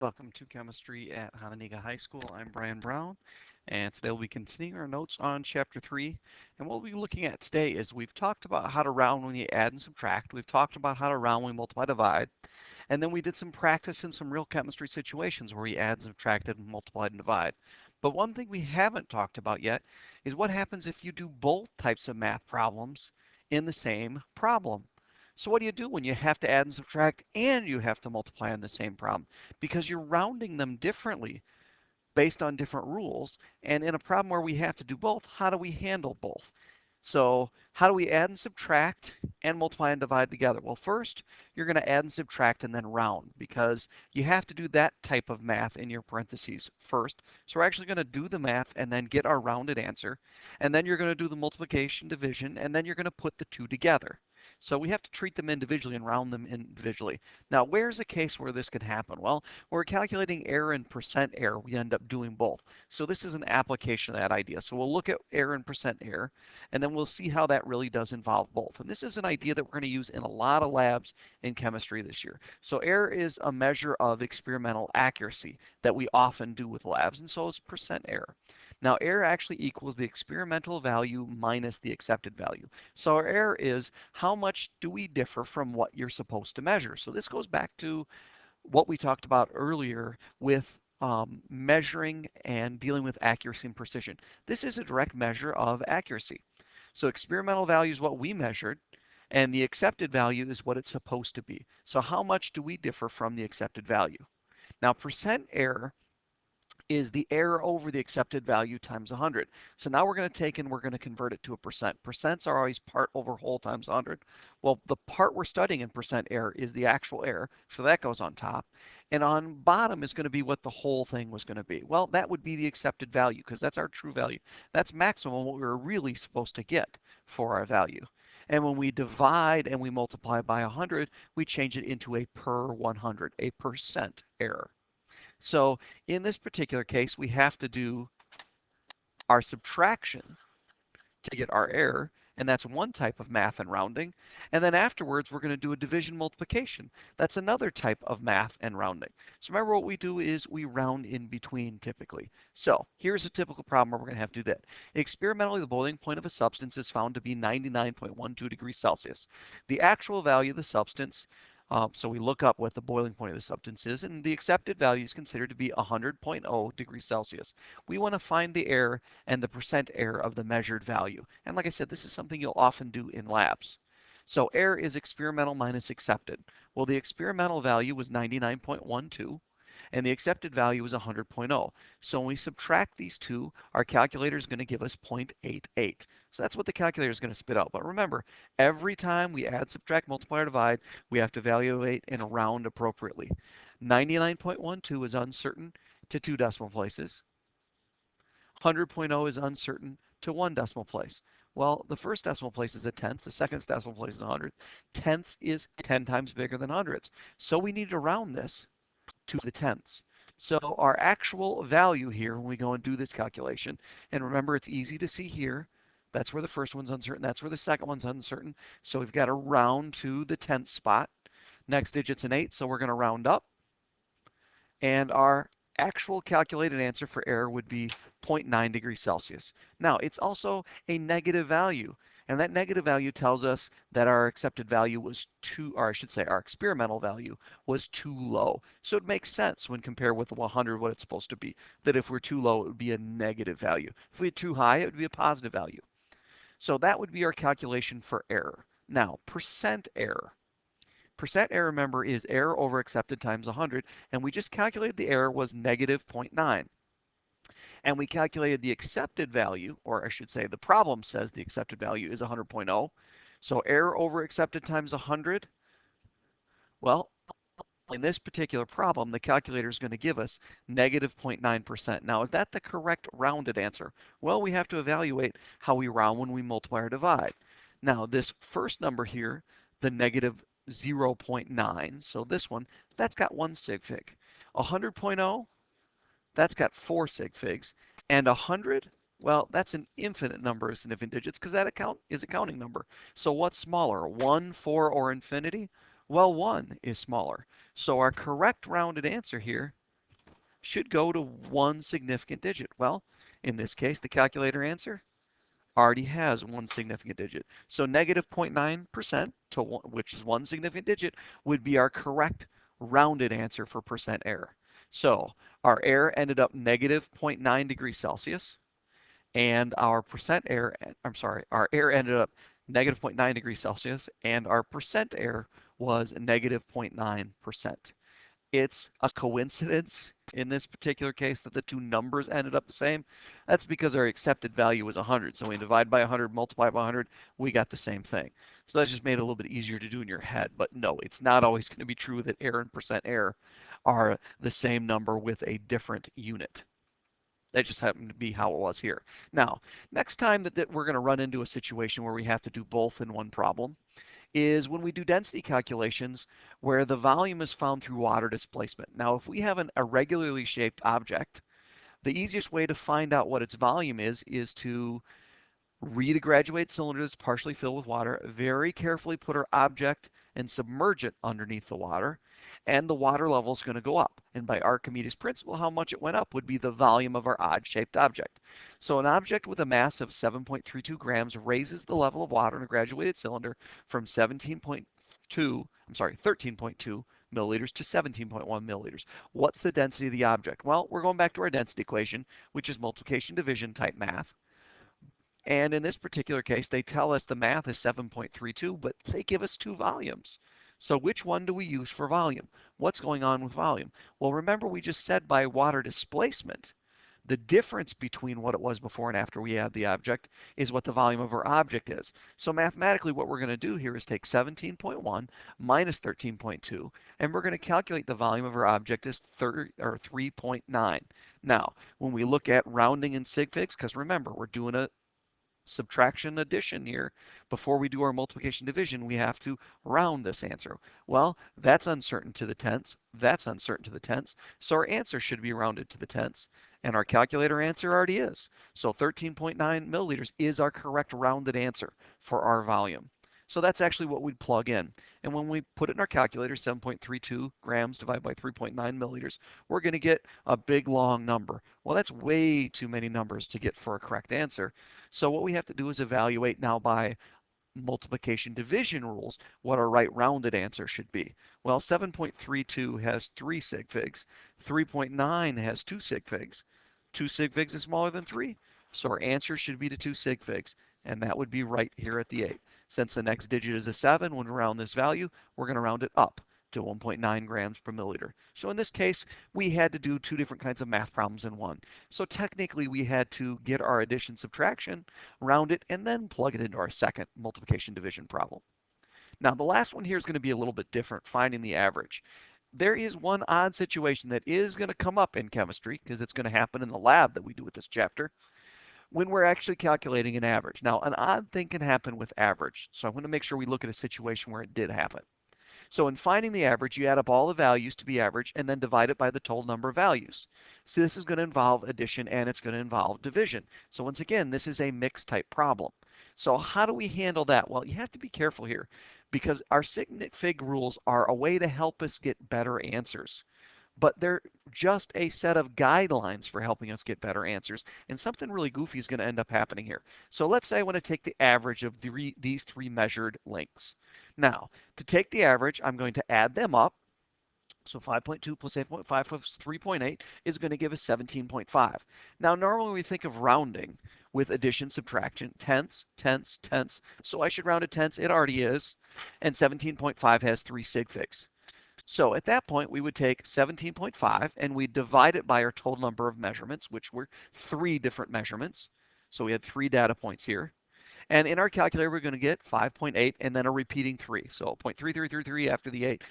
Welcome to Chemistry at Hononegah High School. I'm Brian Brown, and today we'll be continuing our notes on Chapter 3. And what we'll be looking at today is we've talked about how to round when you add and subtract. We've talked about how to round when we multiply, divide. And then we did some practice in some real chemistry situations where we add, subtracted, and multiplied and divide. But one thing we haven't talked about yet is what happens if you do both types of math problems in the same problem. So what do you do when you have to add and subtract and you have to multiply on the same problem? Because you're rounding them differently based on different rules. And in a problem where we have to do both, how do we handle both? So how do we add and subtract and multiply and divide together? Well, first, you're going to add and subtract and then round because you have to do that type of math in your parentheses first. So we're actually going to do the math and then get our rounded answer. And then you're going to do the multiplication, division, and then you're going to put the two together. So we have to treat them individually and round them individually. Now, where's a case where this could happen? Well, when we're calculating error and percent error, we end up doing both. So this is an application of that idea. So we'll look at error and percent error, and then we'll see how that really does involve both. And this is an idea that we're going to use in a lot of labs in chemistry this year. So error is a measure of experimental accuracy that we often do with labs, and so is percent error. Now, error actually equals the experimental value minus the accepted value. So our error is how much do we differ from what you're supposed to measure. So this goes back to what we talked about earlier with measuring and dealing with accuracy and precision. This is a direct measure of accuracy. So experimental value is what we measured, and the accepted value is what it's supposed to be. So how much do we differ from the accepted value? Now, percent error is the error over the accepted value times 100. So now we're going to take and we're going to convert it to a percent. Percents are always part over whole times 100. Well, the part we're studying in percent error is the actual error, so that goes on top. And on bottom is going to be what the whole thing was going to be. Well, that would be the accepted value because that's our true value. That's maximum what we were really supposed to get for our value. And when we divide and we multiply by 100, we change it into a per 100, a percent error. So in this particular case, we have to do our subtraction to get our error, and that's one type of math and rounding. And then afterwards, we're going to do a division multiplication. That's another type of math and rounding. So remember what we do is we round in between typically. So here's a typical problem where we're going to have to do that. Experimentally, the boiling point of a substance is found to be 99.12 degrees Celsius. The actual value of the substance, so we look up what the boiling point of the substance is, and the accepted value is considered to be 100.0 degrees Celsius. We want to find the error and the percent error of the measured value. And like I said, this is something you'll often do in labs. So error is experimental minus accepted. Well, the experimental value was 99.12, and the accepted value is 100.0. So when we subtract these two, our calculator is going to give us 0.88. So that's what the calculator is going to spit out. But remember, every time we add, subtract, multiply, or divide, we have to evaluate and round appropriately. 99.12 is uncertain to 2 decimal places. 100.0 is uncertain to 1 decimal place. Well, the first decimal place is a tenth. The second decimal place is a hundredth. Tenths is 10 times bigger than hundredths. So we need to round this to the tenths. So our actual value here when we go and do this calculation, and remember it's easy to see here, that's where the first one's uncertain, that's where the second one's uncertain. So we've got to round to the tenth spot. Next digit's an 8, so we're going to round up. And our actual calculated answer for error would be 0.9 degrees Celsius. Now, it's also a negative value. And that negative value tells us that our accepted value was too, or I should say our experimental value was too low. So it makes sense when compared with 100, what it's supposed to be, that if we're too low, it would be a negative value. If we're too high, it would be a positive value. So that would be our calculation for error. Now, percent error. Percent error, remember, is error over accepted times 100, and we just calculated the error was negative 0.9. And we calculated the accepted value, or I should say the problem says the accepted value is 100.0. So error over accepted times 100, well, in this particular problem, the calculator is going to give us negative 0.9%. Now, is that the correct rounded answer? Well, we have to evaluate how we round when we multiply or divide. Now, this first number here, the negative 0.9, so this one, that's got 1 sig fig. 100.0, that's got 4 sig figs. And 100, well, that's an infinite number of significant digits because that is a counting number. So what's smaller, 1, 4, or infinity? Well, 1 is smaller. So our correct rounded answer here should go to one significant digit. Well, in this case, the calculator answer already has one significant digit. So negative 0.9% to one, which is one significant digit, would be our correct rounded answer for percent error. So our error ended up negative 0.9 degrees Celsius, and our percent error, I'm sorry, our error ended up negative 0.9 degrees Celsius, and our percent error was negative 0.9%. It's a coincidence in this particular case that the two numbers ended up the same. That's because our accepted value was 100. So we divide by 100, multiply by 100, we got the same thing. So that's just made it a little bit easier to do in your head. But no, it's not always going to be true that error and percent error are the same number with a different unit. That just happened to be how it was here. Now, next time that we're going to run into a situation where we have to do both in one problem is when we do density calculations where the volume is found through water displacement. Now, if we have an irregularly shaped object, the easiest way to find out what its volume is to read a graduated cylinder that's partially filled with water, very carefully put our object and submerge it underneath the water, and the water level is going to go up. And by Archimedes' principle, how much it went up would be the volume of our odd-shaped object. So an object with a mass of 7.32 grams raises the level of water in a graduated cylinder from 13.2 milliliters to 17.1 milliliters. What's the density of the object? Well, we're going back to our density equation, which is multiplication division type math. And in this particular case, they tell us the math is 7.32, but they give us two volumes. So which one do we use for volume? What's going on with volume? Well, remember we just said by water displacement, the difference between what it was before and after we add the object is what the volume of our object is. So mathematically, what we're going to do here is take 17.1 minus 13.2, and we're going to calculate the volume of our object as 3.9. Now, when we look at rounding in sig figs, because remember, we're doing a subtraction addition here. Before we do our multiplication division, we have to round this answer. Well, that's uncertain to the tenths. That's uncertain to the tenths. So our answer should be rounded to the tenths. And our calculator answer already is. So 13.9 milliliters is our correct rounded answer for our volume. So that's actually what we'd plug in. And when we put it in our calculator, 7.32 grams divided by 3.9 milliliters, we're going to get a big long number. Well, that's way too many numbers to get for a correct answer. So what we have to do is evaluate now by multiplication division rules what our right rounded answer should be. Well, 7.32 has 3 sig figs. 3.9 has 2 sig figs. 2 sig figs is smaller than 3. So our answer should be to 2 sig figs. And that would be right here at the 8. Since the next digit is a 7, when we round this value, we're going to round it up to 1.9 grams per milliliter. So in this case, we had to do two different kinds of math problems in one. So technically, we had to get our addition subtraction, round it, and then plug it into our second multiplication division problem. Now, the last one here is going to be a little bit different, finding the average. There is one odd situation that is going to come up in chemistry, because it's going to happen in the lab that we do with this chapter, when we're actually calculating an average. Now, an odd thing can happen with average. So I want to make sure we look at a situation where it did happen. So in finding the average, you add up all the values to be average and then divide it by the total number of values. So this is going to involve addition and it's going to involve division. So once again, this is a mixed type problem. So how do we handle that? Well, you have to be careful here because our sig fig rules are a way to help us get better answers. But they're just a set of guidelines for helping us get better answers. And something really goofy is going to end up happening here. So let's say I want to take the average of these three measured lengths. Now, to take the average, I'm going to add them up. So 5.2 plus 8.5 plus 3.8 is going to give us 17.5. Now, normally we think of rounding with addition, subtraction, tenths, tenths, tenths. So I should round to tenths. It already is. And 17.5 has 3 sig figs. So at that point, we would take 17.5 and we divide it by our total number of measurements, which were 3 different measurements. So we had 3 data points here. And in our calculator, we're going to get 5.8 and then a repeating 3. So 0.3333 after the 8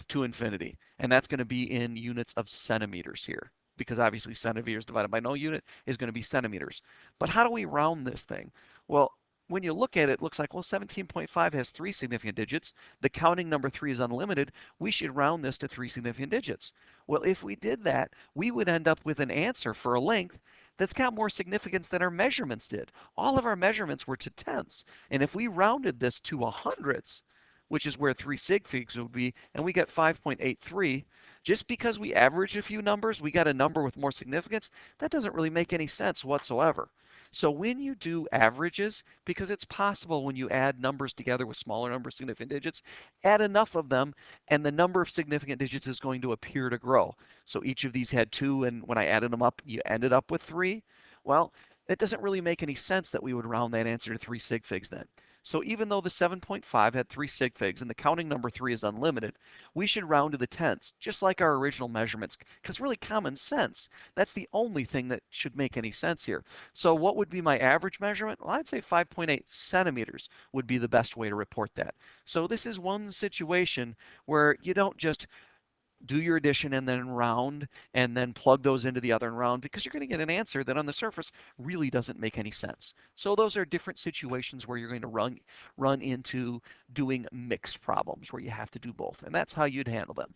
to infinity. And that's going to be in units of centimeters here, because obviously centimeters divided by no unit is going to be centimeters. But how do we round this thing? Well, when you look at it, it looks like, well, 17.5 has 3 significant digits. The counting number 3 is unlimited. We should round this to 3 significant digits. Well, if we did that, we would end up with an answer for a length that's got more significance than our measurements did. All of our measurements were to tenths. And if we rounded this to a hundredths, which is where 3 sig figs would be, and we get 5.83. Just because we average a few numbers, we got a number with more significance, that doesn't really make any sense whatsoever. So when you do averages, because it's possible when you add numbers together with smaller number of significant digits, add enough of them and the number of significant digits is going to appear to grow. So each of these had 2, and when I added them up, you ended up with 3. Well, it doesn't really make any sense that we would round that answer to 3 sig figs then. So even though the 7.5 had 3 sig figs and the counting number 3 is unlimited, we should round to the tenths, just like our original measurements, because really common sense. That's the only thing that should make any sense here. So what would be my average measurement? Well, I'd say 5.8 centimeters would be the best way to report that. So this is one situation where you don't just do your addition and then round and then plug those into the other and round, because you're going to get an answer that on the surface really doesn't make any sense. So those are different situations where you're going to run into doing mixed problems where you have to do both, and that's how you'd handle them.